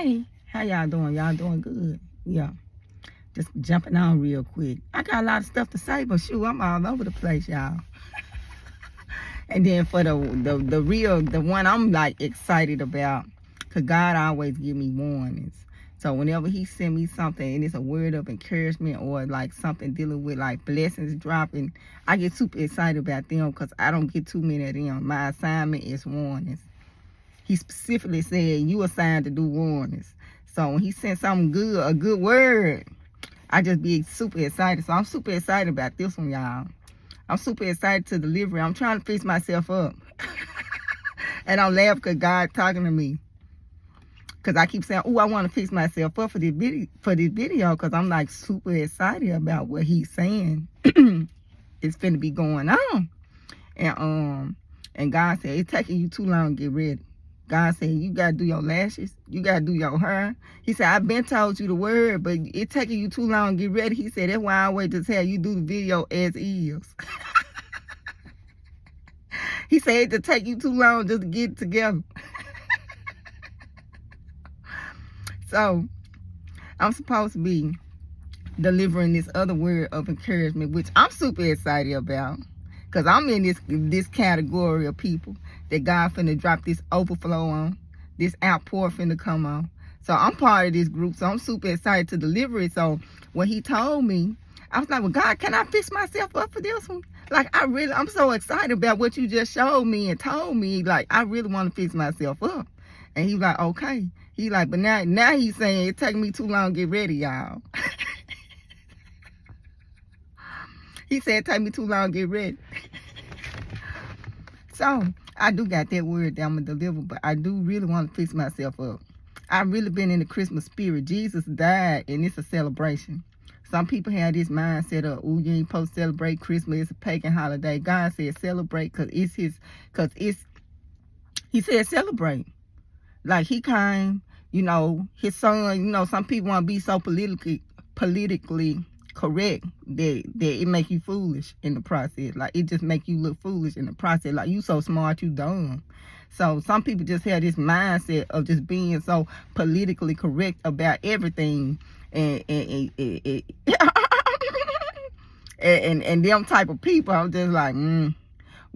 Hey, how y'all doing? Y'all doing good? Yeah, just jumping on real quick. I got a lot of stuff to say, but shoot, I'm all over the place, y'all. And then for the one I'm like excited about, cause God always give me warnings. So whenever He send me something and it's a word of encouragement or like something dealing with like blessings dropping, I get super excited about them because I don't get too many of them. My assignment is warnings. He specifically said you assigned to do warnings. So when He sent something good, a good word, I just be super excited. So I'm super excited about this one, y'all. I'm super excited to deliver it. I'm trying to fix myself up. And I'm laughing because God talking to me. Because I keep saying, oh, I want to fix myself up for this video because I'm like super excited about what He's saying. It's finna be going on. And God said, it's taking you too long to get ready. God said, you got to do your lashes. You got to do your hair. He said, I've been told you the word, but it's taking you too long to get ready. He said, that's why I wait to tell you do the video as is. He said, it to take you too long just to get it together. So, I'm supposed to be delivering this other word of encouragement, which I'm super excited about. Because I'm in this category of people that God finna drop this overflow on. This outpour finna come on. So I'm part of this group. So I'm super excited to deliver it. So when He told me, I was like, well, God, can I fix myself up for this one? Like, I'm so excited about what you just showed me and told me. Like, I really want to fix myself up. And He was like, okay. He like, but now He's saying it taking me too long to get ready, y'all. He said it take me too long to get ready. So, I do got that word that I'm going to deliver, but I do really want to fix myself up. I've really been in the Christmas spirit. Jesus died, and it's a celebration. Some people have this mindset of, oh, you ain't supposed to celebrate Christmas. It's a pagan holiday. God said celebrate because He said celebrate. Like, He came, His Son, some people want to be so politically correct that it make you foolish in the process. Like, it just make you look foolish in the process. Like, you so smart, you dumb. So some people just have this mindset of just being so politically correct about everything, and and them type of people. I'm just like,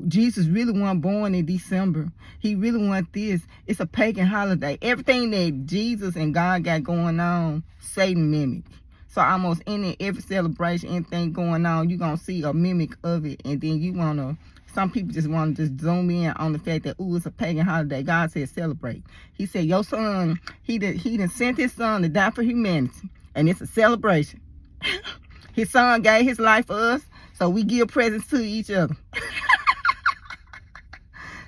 Jesus really wasn't born in December. He really want this. It's a pagan holiday. Everything that Jesus and God got going on, Satan mimic. So almost every celebration, anything going on, you're going to see a mimic of it. And then some people just want to just zoom in on the fact that, ooh, it's a pagan holiday. God said celebrate. He said, your Son, he done sent His Son to die for humanity. And it's a celebration. His Son gave His life for us, so we give presents to each other.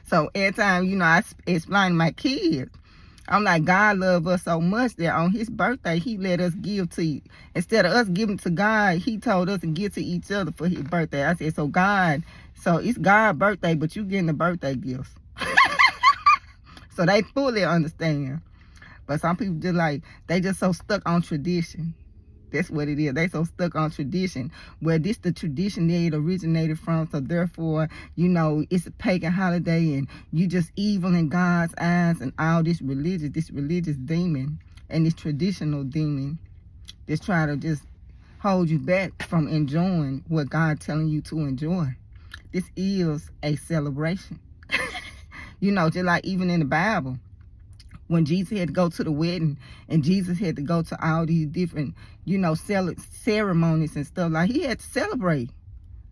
So every time, I explain to my kids, I'm like, God loved us so much that on His birthday, He let us give to you. Instead of us giving to God, He told us to give to each other for His birthday. I said, so it's God's birthday, but you getting the birthday gifts. So they fully understand. But some people they just so stuck on tradition. That's what it is. They so stuck on tradition. Well, this the tradition that it originated from. So therefore, it's a pagan holiday and you just evil in God's eyes, and all this religious demon and this traditional demon just try to just hold you back from enjoying what God telling you to enjoy. This is a celebration. Just like even in the Bible, when Jesus had to go to the wedding and Jesus had to go to all these different, ceremonies and stuff, like He had to celebrate.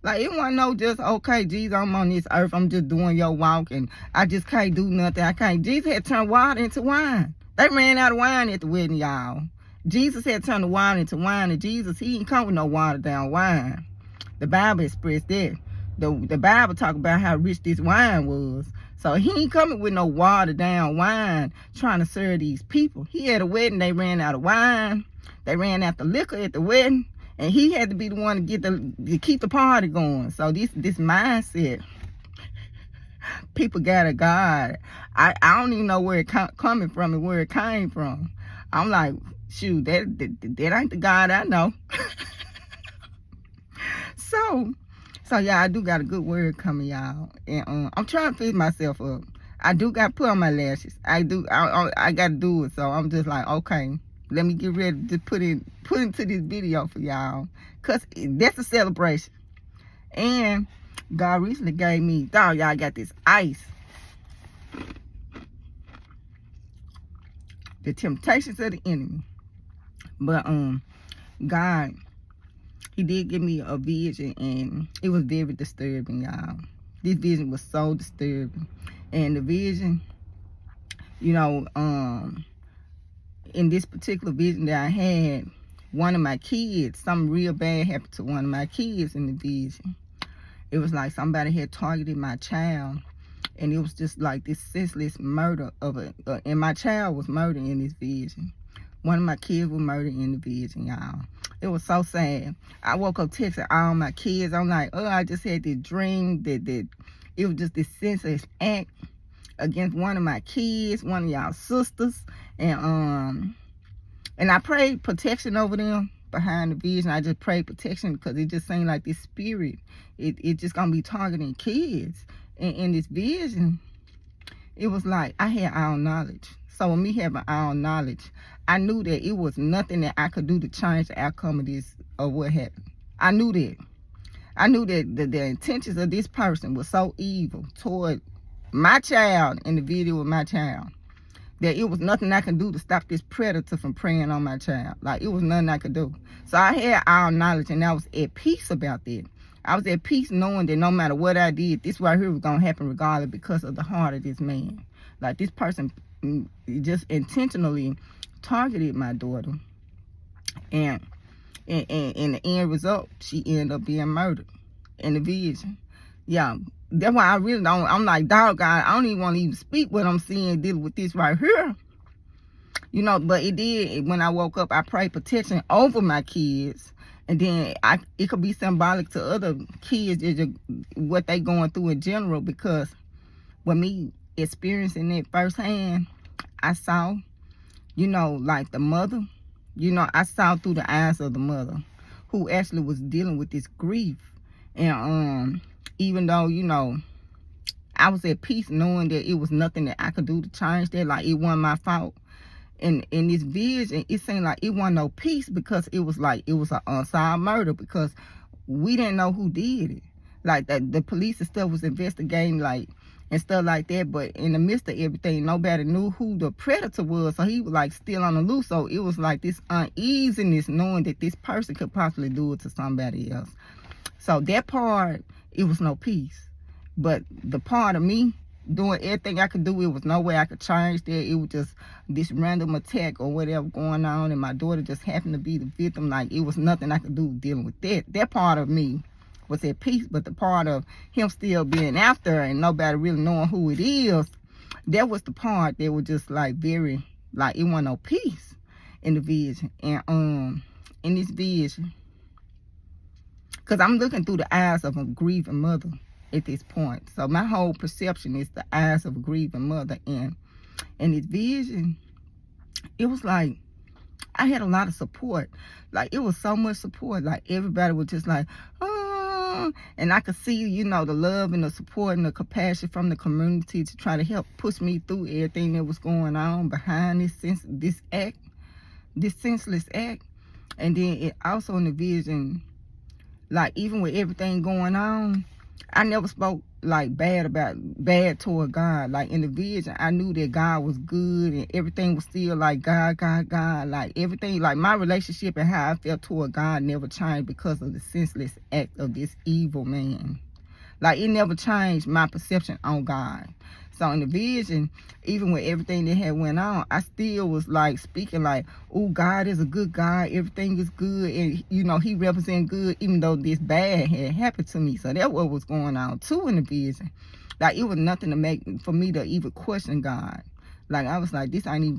Like, it wasn't no just, okay, Jesus, I'm on this earth, I'm just doing your walk and I just can't do nothing. Jesus had turned water into wine. They ran out of wine at the wedding, y'all. Jesus had turned the water into wine, and Jesus, He didn't come with no watered down wine. The Bible expressed that. The Bible talk about how rich this wine was. So He ain't coming with no watered down wine trying to serve these people. He had a wedding, they ran out of wine. They ran out the liquor at the wedding. And He had to be the one to keep the party going. So this mindset, people got a God. I don't even know where it coming from and where it came from. I'm like, shoot, that ain't the God I know. So yeah, I do got a good word coming, y'all. And I'm trying to fix myself up. I do got to put on my lashes. I got to do it. So I'm just like, okay, let me get ready to put into this video for y'all. Because that's a celebration. And God recently gave me, y'all got this ice. The temptations of the enemy. But God, he did give me a vision, and it was very disturbing, y'all. This vision was so disturbing. And the vision, in this particular vision that I had, one of my kids, something real bad happened to one of my kids in the vision. It was like somebody had targeted my child, and it was just like this senseless murder and my child was murdered in this vision. One of my kids was murdered in the vision, y'all. It was so sad. I woke up texting all my kids. I'm like, I just had this dream that it was just this senseless act against one of my kids, one of y'all sisters, and I prayed protection over them behind the vision. I just prayed protection because it just seemed like this spirit, it just gonna be targeting kids. And in this vision, it was like I had all knowledge. So with me having all knowledge, I knew that it was nothing that I could do to change the outcome of this or what happened. I knew that. I knew that the intentions of this person was so evil toward my child, in the video with my child, that it was nothing I could do to stop this predator from preying on my child. Like, it was nothing I could do. So I had all knowledge, and I was at peace about that. I was at peace knowing that no matter what I did, this right here was going to happen regardless because of the heart of this man. Like, this person just intentionally targeted my daughter. And in the end result, she ended up being murdered in the vision. Yeah, that's why I really don't, I'm like, dog, I don't even want to even speak what I'm seeing dealing with this right here. But it did, when I woke up, I prayed protection over my kids. And then it could be symbolic to other kids, what they going through in general, because with me experiencing it firsthand, I saw, like the mother, I saw through the eyes of the mother who actually was dealing with this grief. And even though, I was at peace knowing that it was nothing that I could do to change that, like it wasn't my fault. And in this vision, it seemed like it wasn't no peace because it was like it was an unsolved murder because we didn't know who did it. Like the police and stuff was investigating, like, and stuff like that. But in the midst of everything, nobody knew who the predator was. So he was like still on the loose. So it was like this uneasiness knowing that this person could possibly do it to somebody else. So that part, it was no peace. But the part of me doing everything I could do, it was no way I could change that. It was just this random attack or whatever going on, and my daughter just happened to be the victim. Like, it was nothing I could do dealing with that. That part of me was at peace, but the part of him still being after and nobody really knowing who it is, that was the part that was just like very, like, it wasn't no peace in the vision. And in this vision, because I'm looking through the eyes of a grieving mother at this point. So my whole perception is the eyes of a grieving mother. And in this vision, it was like I had a lot of support. Like, it was so much support. Like, everybody was just like, oh, and I could see, the love and the support and the compassion from the community to try to help push me through everything that was going on behind this senseless act. And then it also in the vision, like, even with everything going on, I never spoke like bad toward God. Like, in the vision, I knew that God was good and everything was still like God. Like, everything, like my relationship and how I felt toward God never changed because of the senseless act of this evil man. Like, it never changed my perception on God. So in the vision, even with everything that had went on, I still was like speaking like, oh, God is a good God. Everything is good. And, he represents good, even though this bad had happened to me. So that's what was going on too in the vision. Like, it was nothing to make for me to even question God. Like, I was like, this ain't even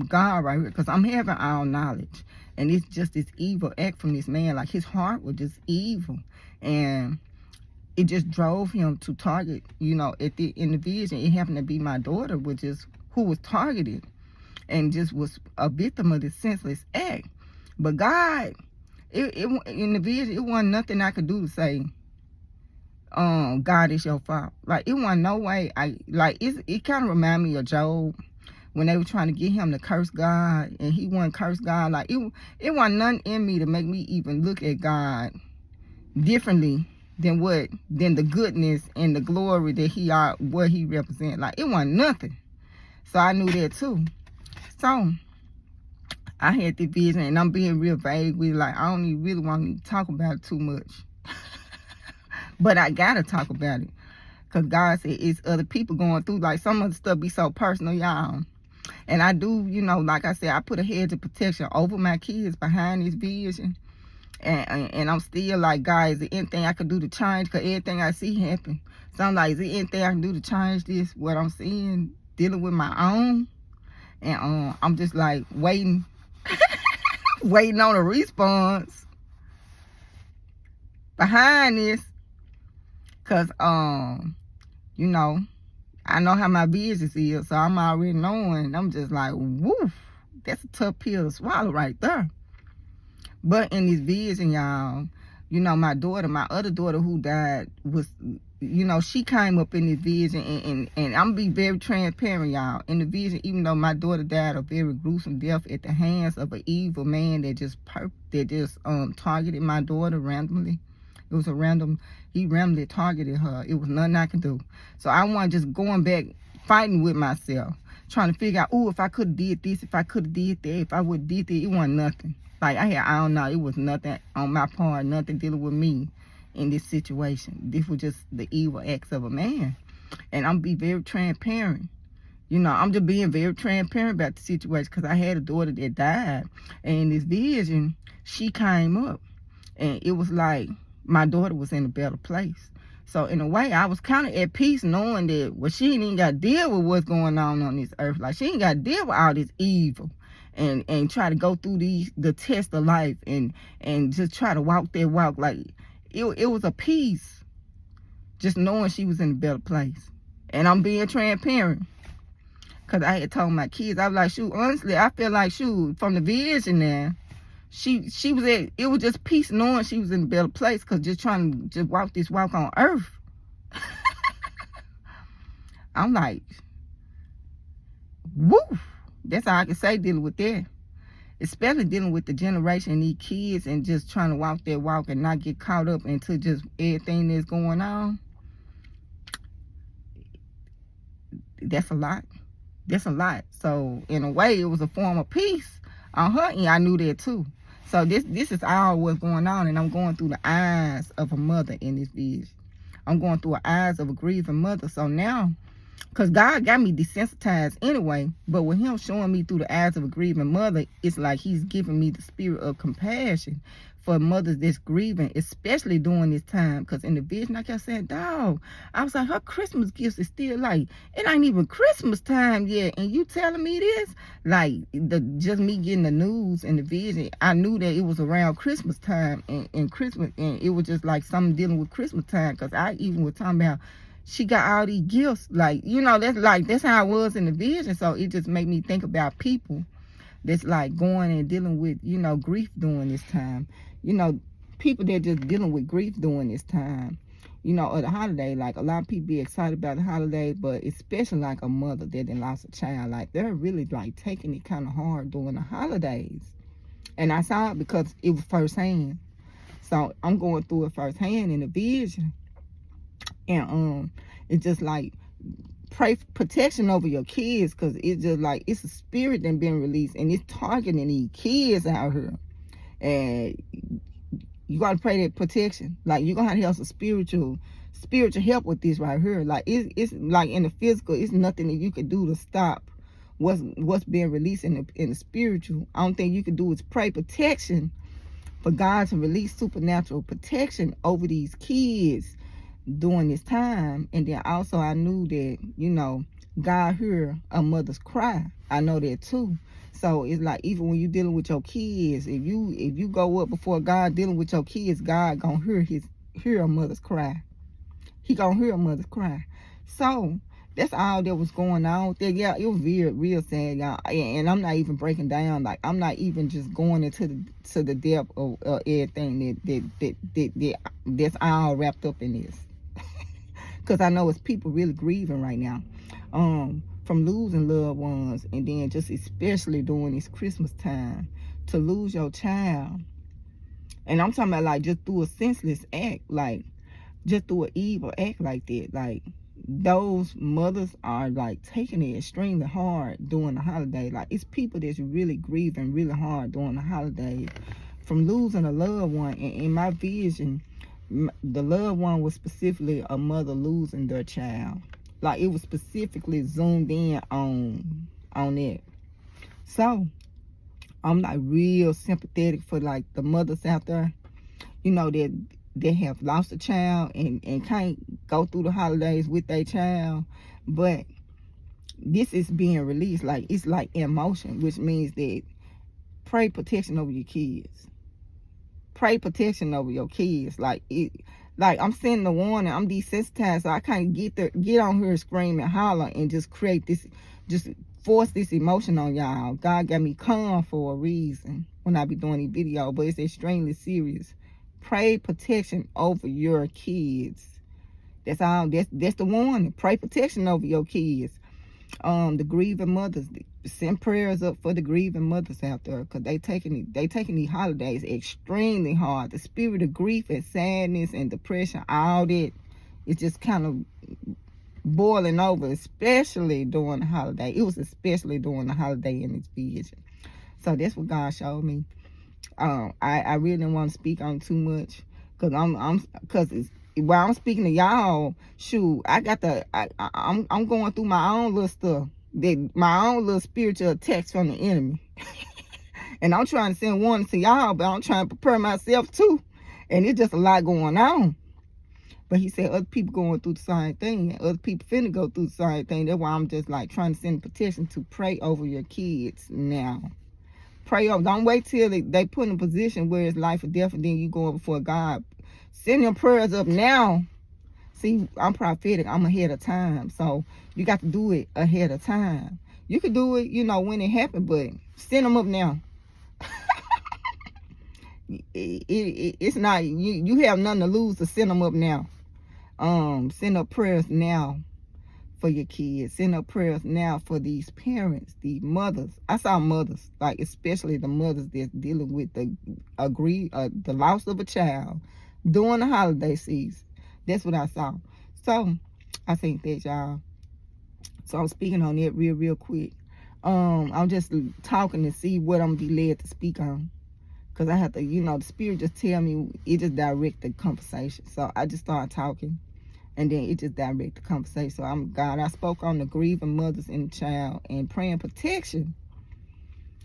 God right here, because I'm having all knowledge. And it's just this evil act from this man. Like, his heart was just evil. And it just drove him to target, in the vision, it happened to be my daughter, who was targeted and just was a victim of this senseless act. But God, in the vision, it wasn't nothing I could do to say, God is your fault. Like, it wasn't no way. It kind of remind me of Job when they were trying to get him to curse God, and he wouldn't curse God. Like, it wasn't nothing in me to make me even look at God differently than the goodness and the glory that what he represent. Like, it wasn't nothing. So I knew that too. So I had the vision, and I'm being real vague with it. Like, I don't even really want to talk about it too much. But I gotta talk about it. Because God said it's other people going through. Like, some of the stuff be so personal, y'all. And I do, like I said, I put a hedge of protection over my kids behind this vision. And I'm still like, God, is there anything I could do to change? Because everything I see happen. So I'm like, is there anything I can do to change this? What I'm seeing, dealing with my own. And I'm just like waiting on a response behind this. Because, I know how my business is. So I'm already knowing. I'm just like, woof. That's a tough pill to swallow right there. But in this vision, y'all, my other daughter who died was, she came up in this vision, and I'm going to be very transparent, y'all. In the vision, even though my daughter died a very gruesome death at the hands of an evil man that just targeted my daughter randomly. It was he randomly targeted her. It was nothing I could do. So I want just going back, fighting with myself, trying to figure out, if I could have did this, if I could have did that, if I would have did that, it wasn't nothing. Like, I don't know, it was nothing on my part, nothing dealing with me in this situation. This was just the evil acts of a man. And I'm be very transparent. I'm just being very transparent about the situation, because I had a daughter that died. And in this vision, she came up. And it was like my daughter was in a better place. So in a way, I was kind of at peace knowing that, she ain't even got to deal with what's going on this earth. Like, she ain't got to deal with all this evil. And try to go through the test of life and just try to walk that walk. Like, it was a peace just knowing she was in a better place. And I'm being transparent, because I had told my kids, I was like, shoot, honestly, I feel like, shoot, from the vision there, she was it was just peace knowing she was in a better place, because just trying to just walk this walk on earth. I'm like, woo. That's all I can say dealing with that. Especially dealing with the generation and these kids, and just trying to walk that walk and not get caught up into just everything that's going on. That's a lot. That's a lot. So in a way, it was a form of peace on her end. I knew that too. So this is all what's going on, and I'm going through the eyes of a mother in this vision. I'm going through the eyes of a grieving mother. So now, because God got me desensitized anyway, but with him showing me through the eyes of a grieving mother, it's like he's giving me the spirit of compassion for mothers that's grieving, especially during this time. Because in the vision, like I said, dog, I was like, her Christmas gifts is still like, it ain't even Christmas time yet, and you telling me this? Like, just me getting the news in the vision, I knew that it was around Christmas time, and Christmas, and it was just like something dealing with Christmas time, because I even was talking about, she got all these gifts, that's how it was in the vision. So it just made me think about people that's like going and dealing with, grief during this time. People that just dealing with grief during this time, or the holiday. Like, a lot of people be excited about the holiday, but especially like a mother that then lost a child, like, they're really like taking it kind of hard during the holidays. And I saw it because it was firsthand. So I'm going through it firsthand in the vision. And it's just like, pray for protection over your kids, because it's just like, it's a spirit that been released, and it's targeting these kids out here. And you got to pray that protection. Like, you're going to have some spiritual help with this right here. Like, it's like in the physical, it's nothing that you can do to stop what's being released in the spiritual. I don't think you can do is pray protection for God to release supernatural protection over these kids during this time. And then also I knew that, God heard a mother's cry. I know that too. So it's like, even when you dealing with your kids, if you go up before God dealing with your kids, God gonna hear a mother's cry. He gonna hear a mother's cry. So that's all that was going on there. Yeah, it was real sad, y'all. And I'm not even breaking down. Like, I'm not even just going into the depth of everything that's all wrapped up in this. because I know it's people really grieving right now, from losing loved ones, and then just especially during this Christmas time, to lose your child. And I'm talking about like just through a senseless act, like just through an evil act like that. Like those mothers are like taking it extremely hard during the holiday. Like it's people that's really grieving really hard during the holidays from losing a loved one. And in my vision, the loved one was specifically a mother losing their child. Like it was specifically zoomed in on it. So I'm like real sympathetic for like the mothers out there, you know, that they have lost a child and can't go through the holidays with their child. But this is being released. Like it's like in motion, which means that pray protection over your kids. Pray protection over your kids. Like I'm sending a warning. I'm desensitized, so I can't get on here scream and holler and just create this, just force this emotion on y'all. God got me calm for a reason when I be doing these videos, but it's extremely serious. Pray protection over your kids. That's all. That's the warning. Pray protection over your kids. The grieving mothers, send prayers up for the grieving mothers out there, because they taking these holidays extremely hard. The spirit of grief and sadness and depression, all that is just kind of boiling over, especially during the holiday. It was especially during the holiday in this vision. So that's what God showed me. I really didn't want to speak on too much, because while I'm speaking to y'all, shoot, I'm going through my own little stuff, my own little spiritual attacks from the enemy. And I'm trying to send one to y'all, but I'm trying to prepare myself too. And it's just a lot going on. But he said other people going through the same thing, and other people finna go through the same thing. That's why I'm just like trying to send a petition to pray over your kids now. Pray over. Don't wait till they put in a position where it's life or death, and then you go before God. Send them prayers up now. See, I'm prophetic. I'm ahead of time. So you got to do it ahead of time. You can do it, you know, when it happened, but send them up now. It's not, you have nothing to lose to send them up now. Send up prayers now for your kids. Send up prayers now for these parents, these mothers. I saw mothers, like especially the mothers that's dealing with the loss of a child during the holiday season. That's what I saw. So I think that, y'all. So I'm speaking on it real quick. I'm just talking to see what I'm gonna be led to speak on, because I have to, you know, the spirit just tell me, it just direct the conversation. So I just started talking, and then it just direct the conversation. So I spoke on the grieving mothers and the child, and praying protection,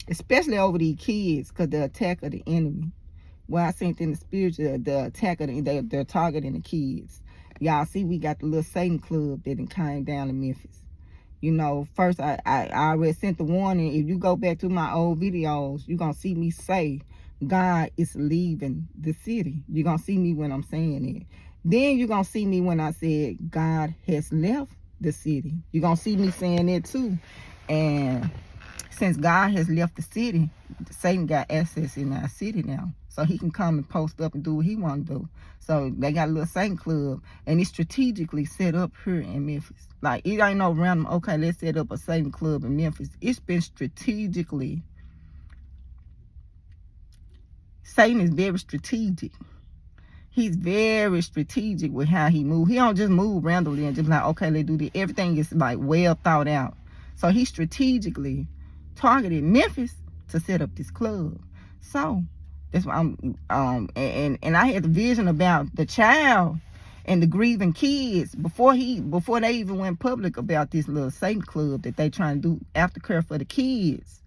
especially over these kids, because the attack of the enemy. Well, I think in the spiritual, the attack of they're targeting the kids. Y'all see, we got the little Satan club that came down in Memphis. You know, first I already sent the warning. If you go back to my old videos, you're gonna see me say God is leaving the city. You're gonna see me when I'm saying it. Then you're gonna see me when I said God has left the city. You're gonna see me saying it too. And since God has left the city, Satan got access in our city now. So he can come and post up and do what he want to do. So they got a little Satan club, and it's strategically set up here in Memphis. Like, it ain't no random, okay, let's set up a Satan club in Memphis. It's been strategically. Satan is very strategic. He's very strategic with how he moves. He don't just move randomly and just like, okay, let's do this. Everything is like well thought out. So he strategically targeted Memphis to set up this club. So that's why I'm and I had the vision about the child and the grieving kids before they even went public about this little Satan club that they trying to do aftercare for the kids.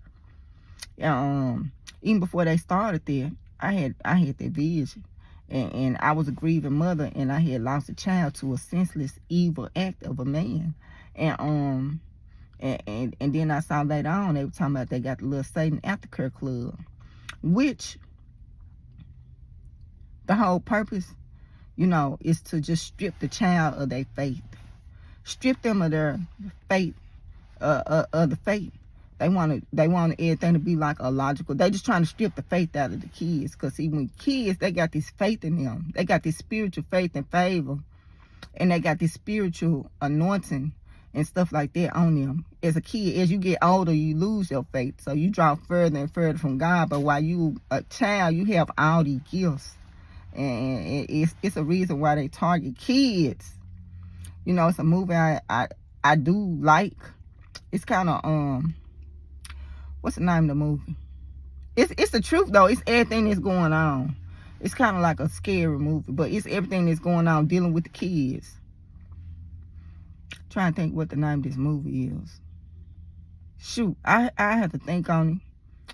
Even before they started there, I had that vision. And I was a grieving mother, and I had lost a child to a senseless evil act of a man. And then I saw later on they were talking about they got the little Satan aftercare club, which the whole purpose, you know, is to just strip the child of their faith, strip them of their faith, of the faith. They want everything to be like a logical. They just trying to strip the faith out of the kids, because see, when kids, they got this faith in them, they got this spiritual faith and favor and they got this spiritual anointing and stuff like that on them. As a kid, as you get older, you lose your faith, so you draw further and further from God. But while you a child, you have all these gifts, and it's a reason why they target kids. You know, it's a movie I do like. It's kind of what's the name of the movie? It's the truth though. It's everything that's going on. It's kind of like a scary movie, but it's everything that's going on dealing with the kids. Trying to think what the name of this movie is. Shoot, I have to think on it.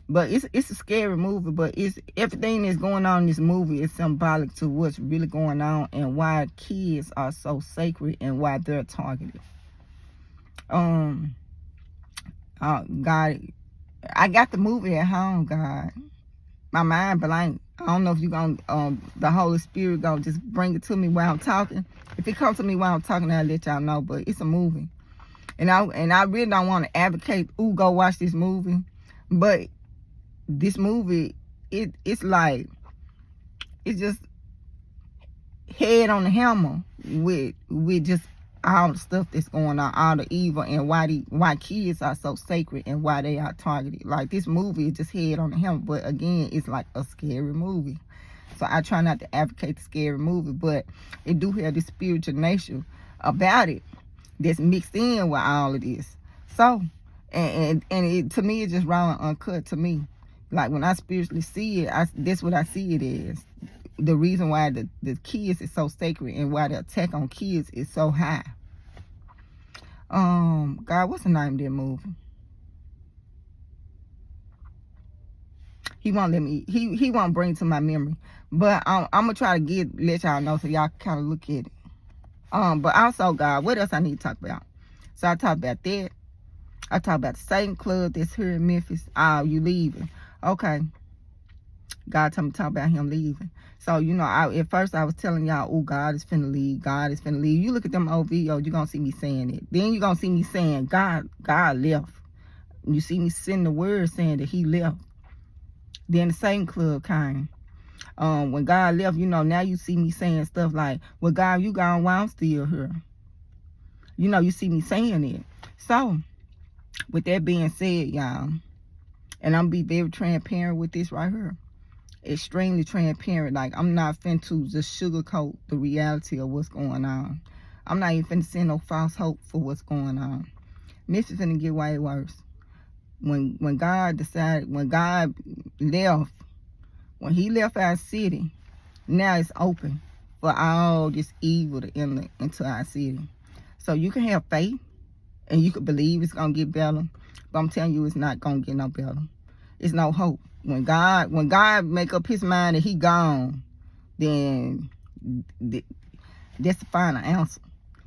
But it's a scary movie, but it's everything that's going on in this movie is symbolic to what's really going on and why kids are so sacred and why they're targeted. God, I got the movie at home, God. My mind blank. I don't know if you're going to, the Holy Spirit going to just bring it to me while I'm talking. If it comes to me while I'm talking, I'll let y'all know. But it's a movie. And I really don't want to advocate, ooh, go watch this movie. But this movie, it's like, it's just head on the hammer with just all the stuff that's going on, all the evil, and why kids are so sacred and why they are targeted. Like, this movie is just head on the hammer, but again, it's like a scary movie. So I try not to advocate the scary movie, but it do have this spiritual nature about it that's mixed in with all of this. So, and it, to me, it's just raw and uncut to me. Like, when I spiritually see it, that's what I see it as. The reason why the kids is so sacred and why the attack on kids is so high. God, what's the name of that movie? He won't let me, he won't bring it to my memory. But I'm gonna try to let y'all know so y'all can kind of look at it. But also, God, what else I need to talk about? So I talked about that. I talked about the Satan Club that's here in Memphis. Oh, you leaving. Okay. God told me to talk about him leaving. So, you know, at first I was telling y'all, oh, God is finna leave. God is finna leave. You look at them old videos, you're going to see me saying it. Then you're going to see me saying, God left. You see me sending the word saying that he left. Then the Satan Club came. When God left, you know, now you see me saying stuff like, well, God, you gone while I'm still here. You know, you see me saying it. So, with that being said, y'all, and I'm be very transparent with this right here. Extremely transparent. Like, I'm not finna just sugarcoat the reality of what's going on. I'm not even finna send no false hope for what's going on. Memphis finna get way worse. When God left, when he left our city, now it's open for all this evil to enter into our city. So you can have faith and you can believe it's gonna get better, but I'm telling you, it's not gonna get no better. It's no hope. When God make up his mind that he gone, then that's the final answer.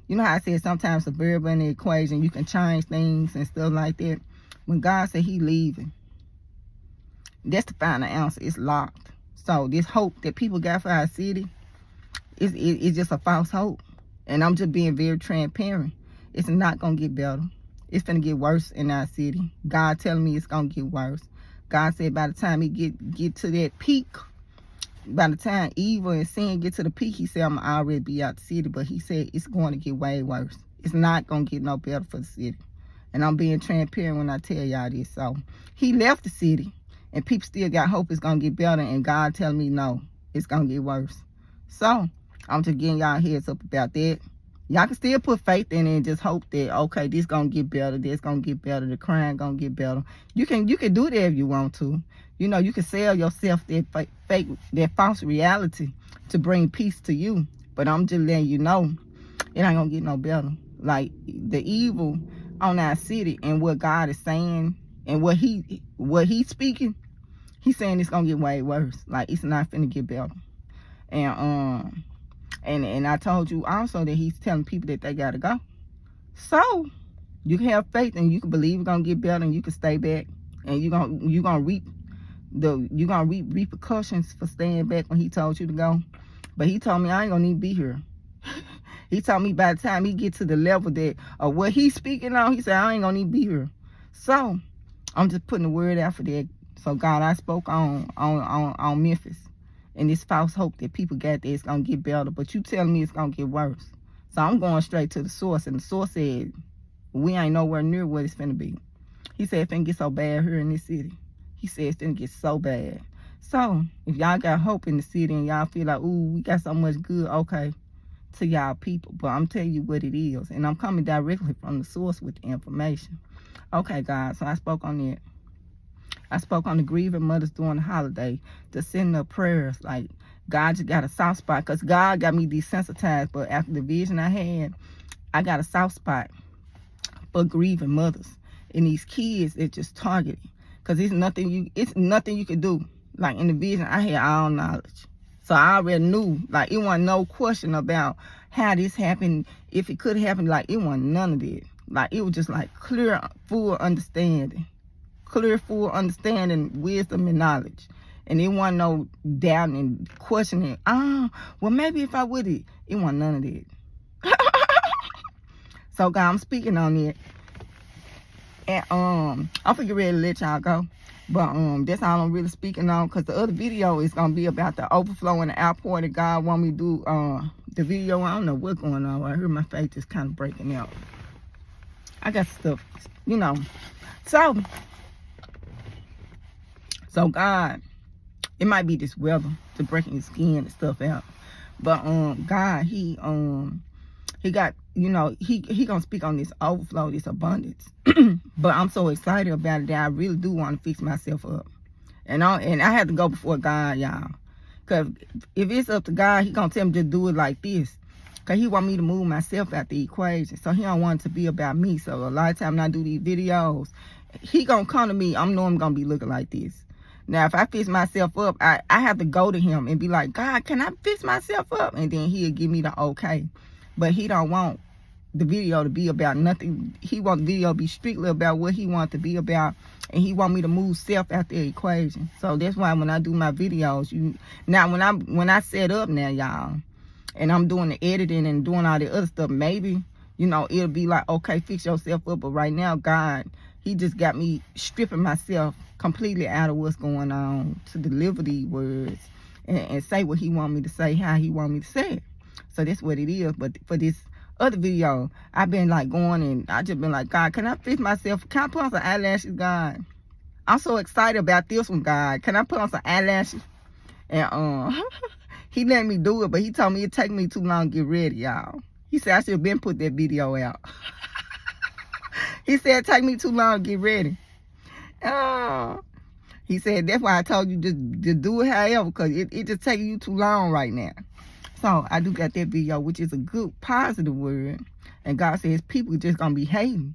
You know how I said sometimes the variable in the equation, you can change things and stuff like that. When God said he leaving, that's the final answer. It's locked. So this hope that people got for our city, it's just a false hope. And I'm just being very transparent. It's not going to get better. It's going to get worse in our city. God telling me it's going to get worse. God said by the time he get to that peak, by the time evil and sin get to the peak, he said, I'm already be out the city. But he said it's going to get way worse. It's not going to get no better for the city. And I'm being transparent when I tell y'all this. So he left the city, and people still got hope it's going to get better. And God telling me, no, it's going to get worse. So I'm just getting y'all heads up about that. Y'all can still put faith in it and just hope that, okay, this gonna get better, this gonna get better, the crime gonna get better. You can do that if you want to. You know, you can sell yourself that false reality to bring peace to you. But I'm just letting you know, it ain't gonna get no better. Like, the evil on our city and what God is saying and what he's speaking, he's saying it's gonna get way worse. Like, it's not finna get better. And I told you also that he's telling people that they gotta go. So you can have faith and you can believe it's gonna get better and you can stay back and you're gonna reap repercussions for staying back when he told you to go. But he told me I ain't gonna need to be here. He told me by the time he get to the level that of what he's speaking on, he said I ain't gonna need to be here. So I'm just putting the word out for that. So God, I spoke on Memphis. And this false hope that people got that it's going to get better. But you telling me it's going to get worse. So I'm going straight to the source. And the source said, we ain't nowhere near what it's finna be. He said, it's finna get so bad here in this city. He said, it's finna get so bad. So if y'all got hope in the city and y'all feel like, ooh, we got so much good, okay, to y'all people. But I'm telling you what it is. And I'm coming directly from the source with the information. Okay, God, so I spoke on that. I spoke on the grieving mothers during the holiday to send up prayers. Like, God just got a soft spot. Because God got me desensitized. But after the vision I had, I got a soft spot for grieving mothers. And these kids, it's just targeted. Because it's nothing you can do. Like, in the vision, I had all knowledge. So I already knew. Like, it wasn't no question about how this happened. If it could happen, like, it wasn't none of that. Like, it was just like clear, full understanding. Clear, full understanding, wisdom, and knowledge. And it wasn't no doubting and questioning. Well, maybe if I would it wasn't none of that. So, God, I'm speaking on it. And I'm finna ready to let y'all go. But that's all I'm really speaking on, because the other video is gonna be about the overflow and the outpour that God want me to do. The video, I don't know what's going on. I heard my face is kind of breaking out. I got stuff, you know. So God, it might be this weather to breaking his skin and stuff out. But God, he got, you know, he gonna speak on this overflow, this abundance. But I'm so excited about it that I really do want to fix myself up. And I had to go before God, y'all. Because if it's up to God, he gonna tell me to do it like this. Because he want me to move myself out the equation. So he don't want it to be about me. So a lot of times when I do these videos, he gonna come to me, I know I'm gonna be looking like this. Now, if I fix myself up, I have to go to him and be like, God, can I fix myself up? And then he'll give me the okay. But he don't want the video to be about nothing. He want the video to be strictly about what he wants to be about. And he want me to move self out the equation. So that's why when I do my videos, when I set up now, y'all, and I'm doing the editing and doing all the other stuff, maybe, you know, it'll be like, okay, fix yourself up. But right now, God, he just got me stripping myself completely out of what's going on to deliver these words and say what he want me to say, how he want me to say it. So that's what it is. But for this other video, I've been like going and I just been like, God, can I fix myself? Can I put on some eyelashes, God? I'm so excited about this one, God. Can I put on some eyelashes? And he let me do it, but he told me it'd take me too long to get ready, y'all. He said I should have been put that video out. He said it take me too long to get ready. He said that's why I told you just do it however, because it just taking you too long right now. So I do got that video, which is a good positive word. And God says people just gonna be hating.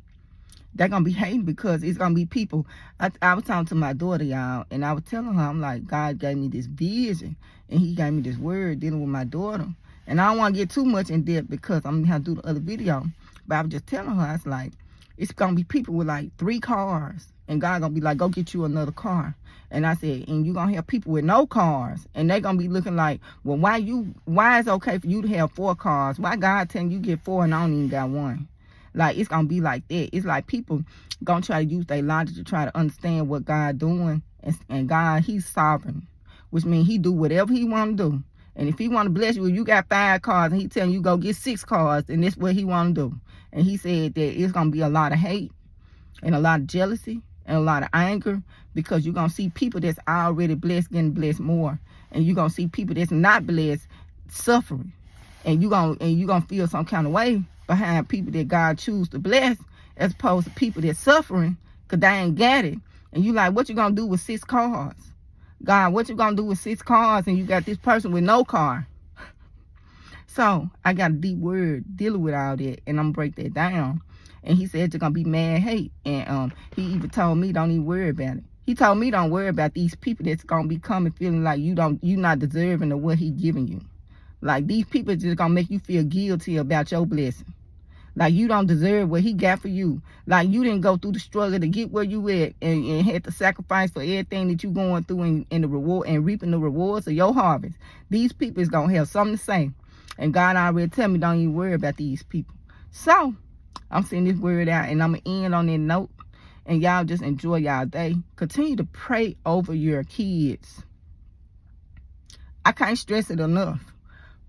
They're gonna be hating because it's gonna be people. I was talking to my daughter, y'all, and I was telling her, I'm like, God gave me this vision and he gave me this word dealing with my daughter. And I don't want to get too much in depth because I'm gonna have to do the other video. But I was just telling her, I was like, it's gonna be people with like 3 cars. And God gonna be like, go get you another car. And I said, and you gonna have people with no cars. And they gonna be looking like, well, why is it okay for you to have 4 cars? Why God telling you get 4 and I don't even got 1? Like, it's gonna be like that. It's like people gonna try to use their logic to try to understand what God doing. And God, he's sovereign. Which means he do whatever he wanna do. And if he wanna bless you, if you got 5 cars and he telling you go get 6 cars, then that's what he wanna do. And he said that it's gonna be a lot of hate and a lot of jealousy and a lot of anger, because you're gonna see people that's already blessed getting blessed more, and you're gonna see people that's not blessed suffering, and you're gonna feel some kind of way behind people that God choose to bless, as opposed to people that's suffering because they ain't got it. And you like, what you gonna do with 6 cars? God, what you gonna do with 6 cars and you got this person with no car? So I got a deep word dealing with all that, and I'm gonna break that down. And he said it's gonna be mad hate. And he even told me don't even worry about it. He told me don't worry about these people that's gonna be coming feeling like you not deserving of what he giving you. Like, these people just gonna make you feel guilty about your blessing. Like, you don't deserve what he got for you. Like, you didn't go through the struggle to get where you at and had to sacrifice for everything that you going through and the reward and reaping the rewards of your harvest. These people is gonna have something to say. And God already tell me don't even worry about these people. So I'm sending this word out, and I'm going to end on that note. And y'all just enjoy y'all day. Continue to pray over your kids. I can't stress it enough.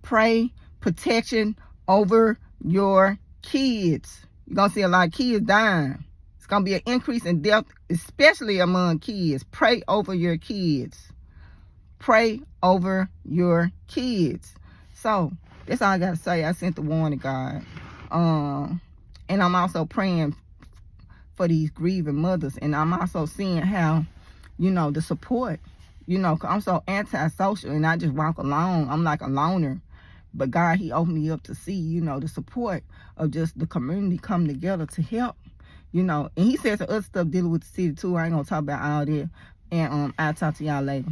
Pray protection over your kids. You're going to see a lot of kids dying. It's going to be an increase in death, especially among kids. Pray over your kids. Pray over your kids. So, that's all I got to say. I sent the warning, God. And I'm also praying for these grieving mothers. And I'm also seeing how, the support, 'cause I'm so antisocial and I just walk alone. I'm like a loner. But God, he opened me up to see, the support of just the community come together to help, And he says some other stuff dealing with the city too. I ain't going to talk about all that. And I'll talk to y'all later.